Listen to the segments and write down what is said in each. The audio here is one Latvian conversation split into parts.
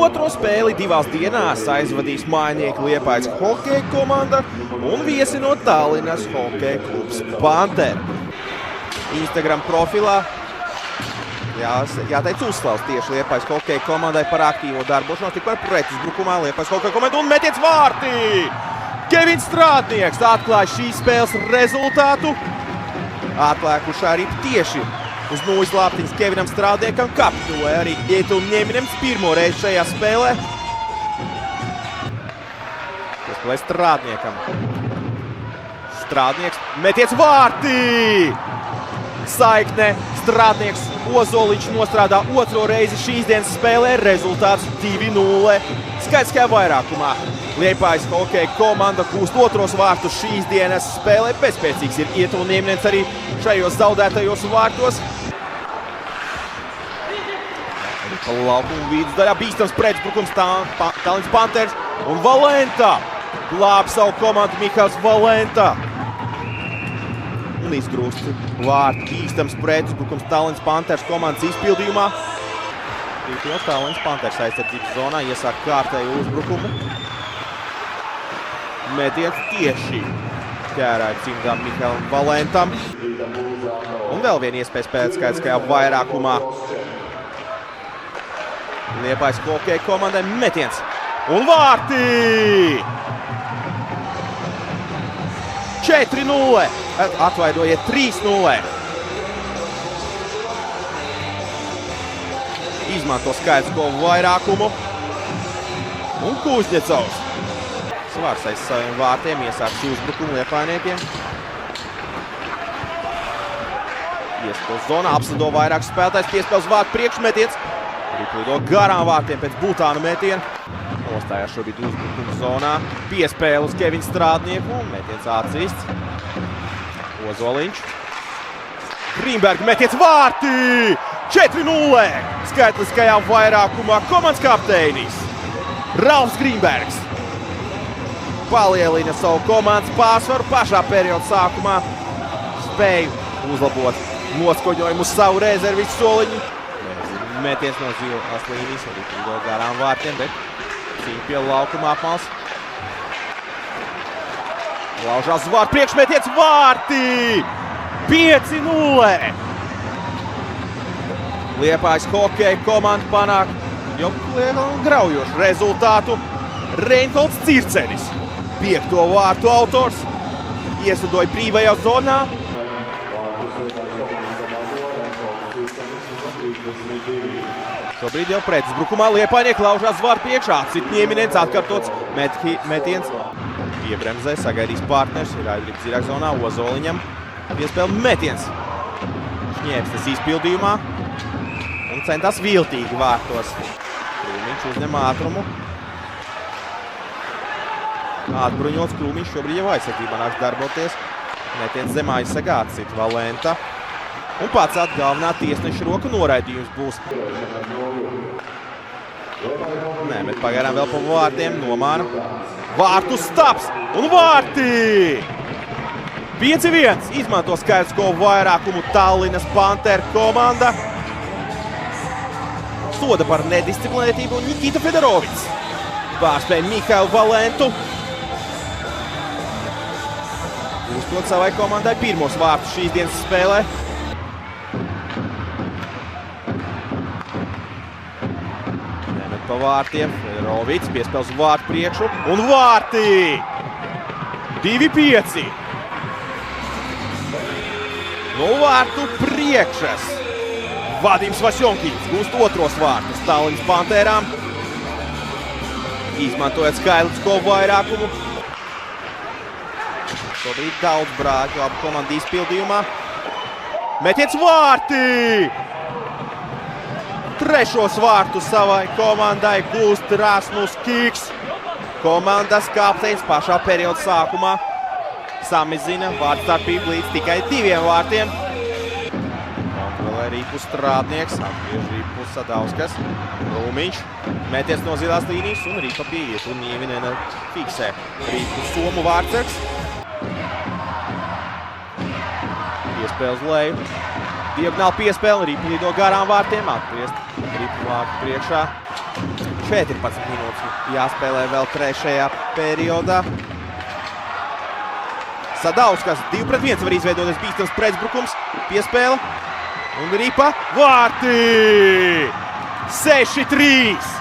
otro spēli divās dienās aizvadīs mājinieki Liepājas hokeja komanda un viesi no Tallinas hokeja klubs Panther. Instagram profilā jāteic uzslavs tieši Liepājas hokeja komandai par aktīvo darbošanos, tikmēr pretuzbrukumā Liepājas hokeja komanda un metiens vārtī! Kevins Strādnieks atklāja šīs spēles rezultātu. Atliekušā arī tieši uz nulles lāptiņas Kevinam Strādniekam kapituloja arī Ietul Ņeminems pirmo reizi šajā spēlē. Piespēlē Strādniekam. Strādnieks metiens vārtī! Saikne Strādnieks Ozoliņš nostrādā otro reizi šīs dienas spēlē, rezultāts 2-0. Skaitliskajā vairākumā Liepājas hokeja komanda gūst otros vārtus šīs dienas spēlē. Bezspēcīgs ir Ietul Ņeminems arī šajos zaudētajos vārtos. Pa laukumu vidusdaļā bīstams pretuzbrukums Tallinas Panthers un Valenta. Glāb savu komandu Mihails Valenta. Un izgrūst vārtu bīstams pretuzbrukums Tallinas Panthers komandas izpildījumā. Tallinas Panthers aizsardzības zonā iesāk kārtēju uzbrukumu. Metiens tieši ķērāja cimdā Mihailam Valentam. Un vēl viena iespēja spēlēt skaitliskajā vairākumā. Liepājas hokeja komandai metiens un vārtī! 4-0! Atvaidojiet 3-0! Izmanto skaitlisko vairākumu. Un Kuzņecovs. Svars aiz saviem vārtiem iesāks uzbrukumu liepājniekiem. Iespēles zonā apslido vairākus spēlētājus, piespēles vārtu priekšmetiens. Riplido garām vārtiem pēc Butāna metiena. Nostājās šobrīd uzbrukuma zonā. Piespēle uz Kevinu Strādnieku un metiens atsists. Ozoliņš. Grīnberga metiens vārtī! 4-0! Skaitliskajā vairākumā komandas kapteinis Ralfs Grīnbergs palielina savu komandas pārsvaru pašā perioda sākumā. Spēju uzlabot noskaņojumu uz savu rezervistu soliņu. Metiens no zilās līnijas, arī pido garām vārtiem, bet cīņa pie laukuma apmals. Laužās uz vārtu priekšmetiens vārtī! 5-0! Liepājas hokeja komanda panāk jau graujošu rezultātu. Reinholds Circenis, 5. vārtu autors, iesadoja brīvajā zonā. Šobrīd jau pretuzbrukumā Liepājnieki laužās vārtu priekšā. Atsit Ņeminems, atkārtots metiens. Piebremzē, sagaidīs partners, ir aizrīk zirāk zonā Ozoliņam. Piespēle metiens. Šņēpsnes izpildījumā. Un centās viltīgi vārtos. Krūmiņš uzņem ātrumu. Atbruņots Krūmiņš šobrīd jau aizsardzībā nāks darboties. Metiens zem aizsargā, atsit Valenta. Un pats galvenā tiesneša roka noraidījums būs. Nē, bet pagaidām vēl pa vārtiem nomāna. Vārtu staps un vārtī! 5-1 izmanto skaitlisko vairākumu Tallinas Panther komanda. Soda par nedisciplinētību Nikita Fedorovits. Pārspēja Mihailu Valentu. Uzstot savai komandai pirmos vārtus šīs dienas spēlē. Nemet pa vārtiem. Fedorovits piespēles vārtu priekšu. Un vārtī! 2-5. No vārtu priekšas. Vadims Vašjonkins gūst otros vārtus Tallinas Pantherām. Izmantojot skaitlisko vairākumu. Šobrīd daudz brāļu abu komandu izpildījumā. Metiens vārtī! Trešos vārtus savai komandai gūst Rasmus Kiks. Komandas kapteinis pašā perioda sākumā samazina vārtu starpību līdz tikai 2 vārtiem. Kontrolē Rīpus Strādnieks, atgriež Rīpus Sadauskas. Krūmiņš meties no zilās līnijas un Rīpa pie Ietul Ņeminena fiksē. Rīpus somu vārtsargs. Piespēle uz leju. Diagonāli piespēle, Rīpa lido garām vārtiem, atgriezt Rīpu vārtu priekšā. 14 minūtes jāspēlē vēl trešajā periodā. Sadauskas 2-1 var izveidoties bīstams pretbrukums, piespēle un ripa vārti! 6-3!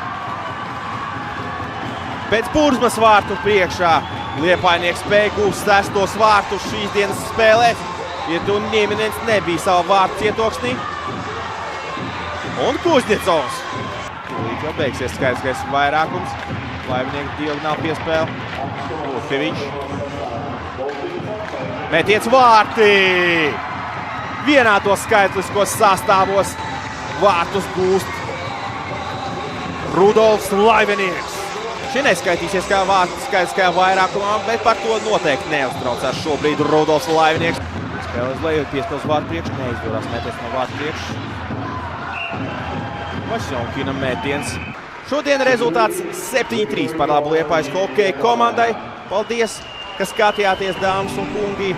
Pēc Burzmas vārtu priekšā Liepainieks spēja gūst 6. vārtus šīs dienas spēlē. Vietu Nieminens nebija savu vārtu cietoksnī. Un Kuznecovs. Tūlīt jau beigsies skaidrs vairākums. Laivinieku diagonāli piespēle. Lufkevičs. Metiens vārti! Vienādos skaitliskos sastāvos vārtus gūst Rudolfs Laivinieks. Šie neskaitīsies kā vārtu skaitliskajā vairākumā, bet par to noteikti neuztraucās šobrīd Rudolfs Laivinieks. Spēlēs lejot, piespēles vārtu priekš, neizdodas metiens no vārtu priekš. Vašjonkina metiens. Šodien rezultāts 7-3 par labu Liepājas hokeja komandai. Paldies, ka skatījāties, dāmas un kungi!